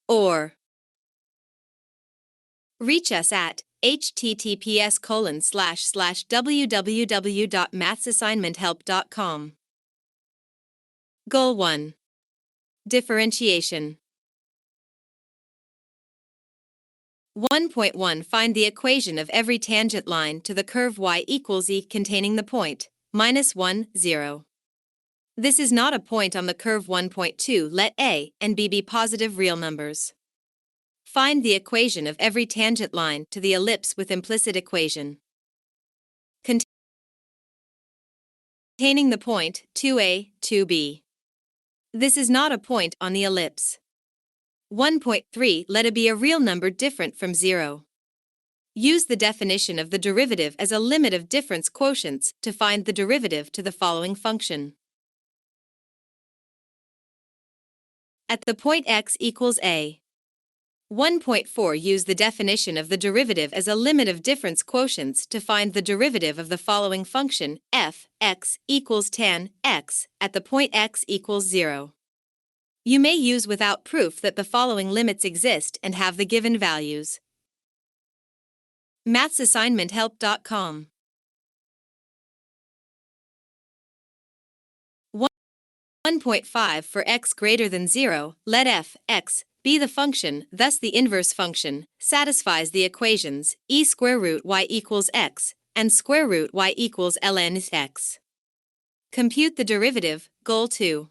or reach us at https://www.mathsassignmenthelp.com. Goal 1. Differentiation. 1.1 Find the equation of every tangent line to the curve y equals e containing the point -1, 0. This is not a point on the curve. 1.2 Let a and b be positive real numbers. Find the equation of every tangent line to the ellipse with implicit equation containing the point 2a, 2b. This is not a point on the ellipse. 1.3 Let a be a real number different from 0. Use the definition of the derivative as a limit of difference quotients to find the derivative to the following function. At the point x equals a. 1.4 Use the definition of the derivative as a limit of difference quotients to find the derivative of the following function f x equals tan x at the point x equals 0. You may use without proof that the following limits exist and have the given values. Mathsassignmenthelp.com. 1.5 For x greater than 0, let f x be the function, thus the inverse function satisfies the equations e square root y equals x and square root y equals ln x. Compute the derivative. Goal 2.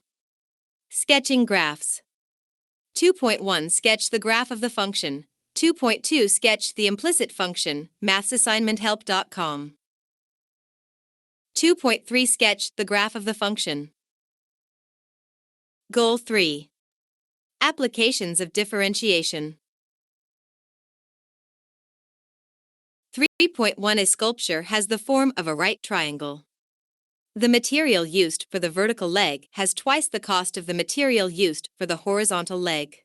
Sketching graphs. 2.1 Sketch the graph of the function. 2.2 Sketch the implicit function. Mathsassignmenthelp.com. 2.3 Sketch the graph of the function. Goal 3. Applications of differentiation. 3.1 A sculpture has the form of a right triangle. The material used for the vertical leg has twice the cost of the material used for the horizontal leg.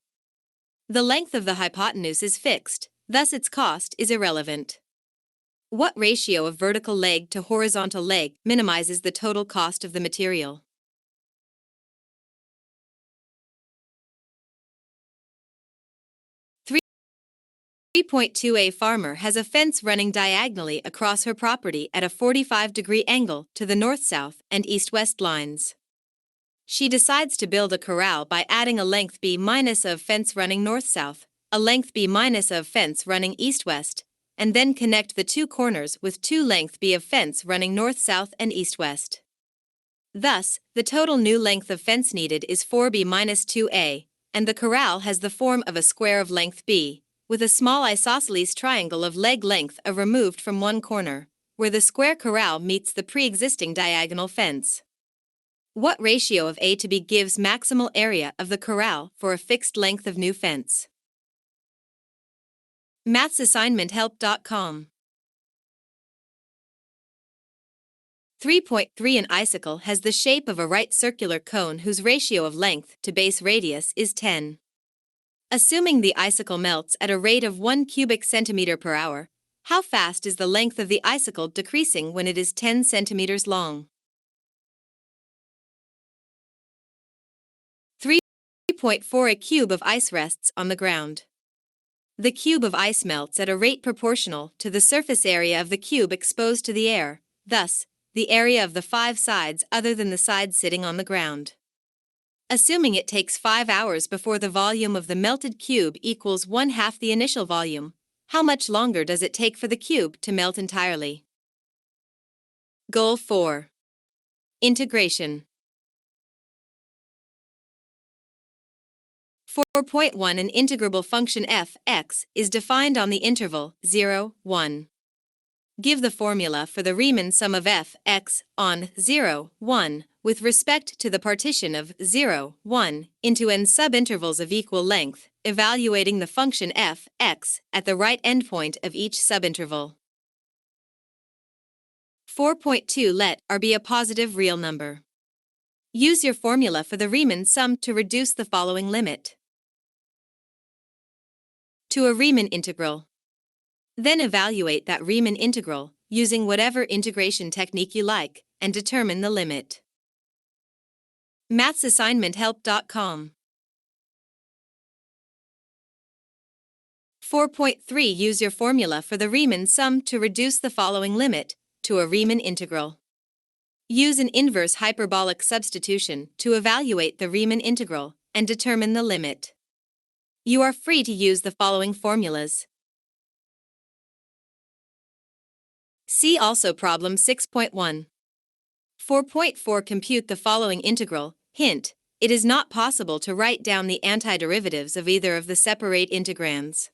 The length of the hypotenuse is fixed, thus its cost is irrelevant. What ratio of vertical leg to horizontal leg minimizes the total cost of the material? A farmer has a fence running diagonally across her property at a 45-degree angle to the north-south and east-west lines. She decides to build a corral by adding a length b- of fence running north-south, a length b- of fence running east-west, and then connect the two corners with two length b of fence running north-south and east-west. Thus, the total new length of fence needed is 4b - 2a, and the corral has the form of a square of length b, with a small isosceles triangle of leg length a removed from one corner, where the square corral meets the pre-existing diagonal fence. What ratio of A to B gives maximal area of the corral for a fixed length of new fence? Mathsassignmenthelp.com. 3.3 An icicle has the shape of a right circular cone whose ratio of length to base radius is 10. Assuming the icicle melts at a rate of 1 cubic centimeter per hour, how fast is the length of the icicle decreasing when it is 10 centimeters long? 3.4 A cube of ice rests on the ground. The cube of ice melts at a rate proportional to the surface area of the cube exposed to the air, thus, the area of the 5 sides other than the side sitting on the ground. Assuming it takes 5 hours before the volume of the melted cube equals 1/2 the initial volume, how much longer does it take for the cube to melt entirely? Goal 4. Integration. 4.1 An integrable function f x is defined on the interval 0, 1. Give the formula for the Riemann sum of f x on 0, 1 with respect to the partition of 0, 1 into n subintervals of equal length, evaluating the function f x at the right endpoint of each subinterval. 4.2 Let r be a positive real number. Use your formula for the Riemann sum to reduce the following limit to a Riemann integral. Then evaluate that Riemann integral using whatever integration technique you like and determine the limit. Mathsassignmenthelp.com 4.3 Use your formula for the Riemann sum to reduce the following limit to a Riemann integral. Use an inverse hyperbolic substitution to evaluate the Riemann integral and determine the limit. You are free to use the following formulas. See also problem 6.1. 4.4 Compute the following integral. Hint: it is not possible to write down the antiderivatives of either of the separate integrands.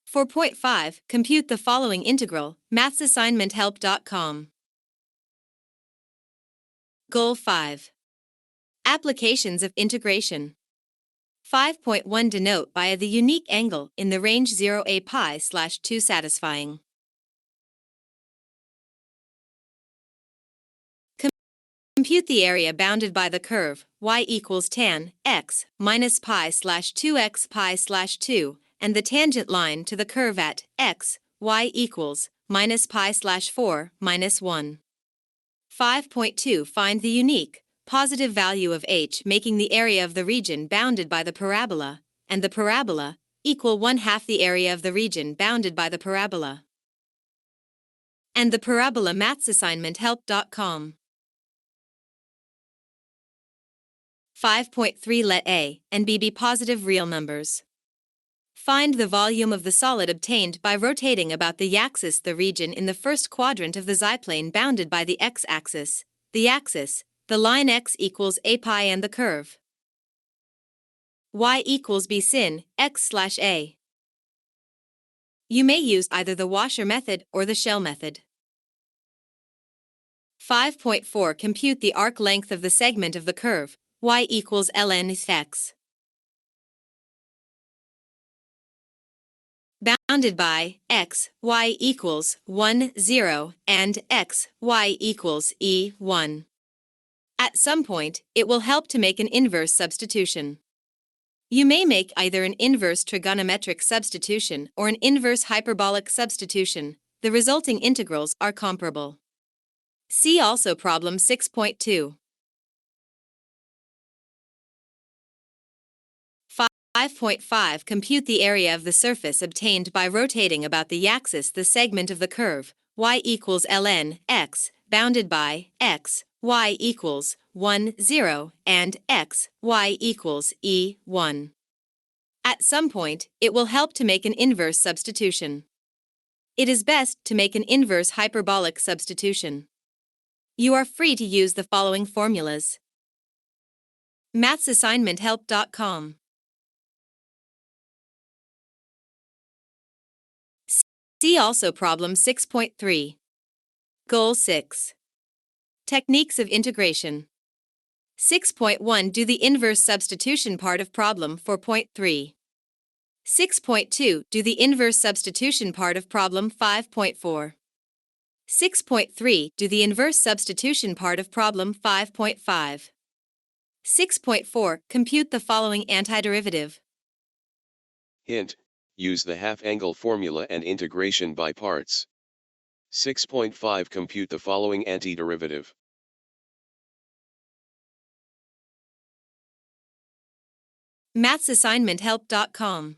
4.5 Compute the following integral. mathsassignmenthelp.com. Goal 5. Applications of integration. 5.1 Denote by the unique angle in the range 0a pi/2 satisfying. Compute the area bounded by the curve y equals tan x minus pi/2x pi/2 and the tangent line to the curve at x, y equals minus pi/4 minus 1. 5.2 Find the unique, positive value of h making the area of the region bounded by the parabola, and the parabola, equal 1/2 the area of the region bounded by the parabola. And the parabola mathsassignmenthelp.com. 5.3 Let a and b be positive real numbers. Find the volume of the solid obtained by rotating about the y-axis the region in the first quadrant of the z-plane bounded by the x-axis, the axis, the line x equals a pi and the curve y equals b sin x/a. You may use either the washer method or the shell method. 5.4 Compute the arc length of the segment of the curve y equals ln x. Bounded by x, y equals 1, 0, and x, y equals e1. At some point, it will help to make an inverse substitution. You may make either an inverse trigonometric substitution or an inverse hyperbolic substitution. The resulting integrals are comparable. See also problem 6.2. 5.5 Compute the area of the surface obtained by rotating about the y-axis the segment of the curve y equals ln x, bounded by x, y equals 1, 0, and x, y equals e1. At some point, it will help to make an inverse substitution. It is best to make an inverse hyperbolic substitution. You are free to use the following formulas. mathsassignmenthelp.com. See also problem 6.3. Goal 6. Techniques of integration. 6.1 Do the inverse substitution part of problem 4.3. 6.2 Do the inverse substitution part of problem 5.4. 6.3 Do the inverse substitution part of problem 5.5. 6.4 Compute the following antiderivative. Hint: use the half-angle formula and integration by parts. 6.5 Compute the following antiderivative. mathsassignmenthelp.com.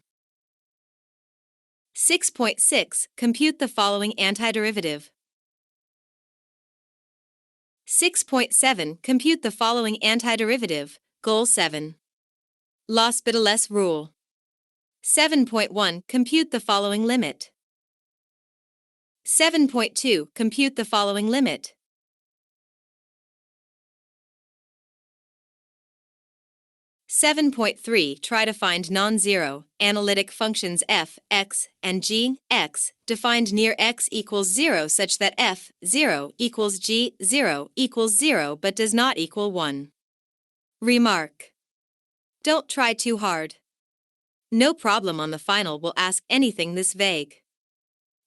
6.6 Compute the following antiderivative. 6.7 Compute the following antiderivative. Goal 7. L'Hospitalet rule. 7.1 Compute the following limit. 7.2 Compute the following limit. 7.3 Try to find non-zero analytic functions f, x, and g, x, defined near x equals 0 such that f, 0 equals g, 0 equals 0 but does not equal 1. Remark: don't try too hard. No problem on the final will ask anything this vague.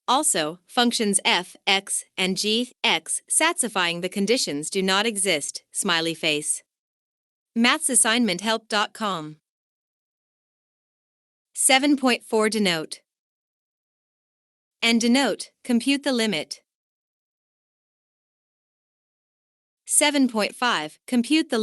Also, functions f, x, and g, x satisfying the conditions do not exist, smiley face. mathsassignmenthelp.com. 7.4 Denote. And denote, compute the limit. 7.5 Compute the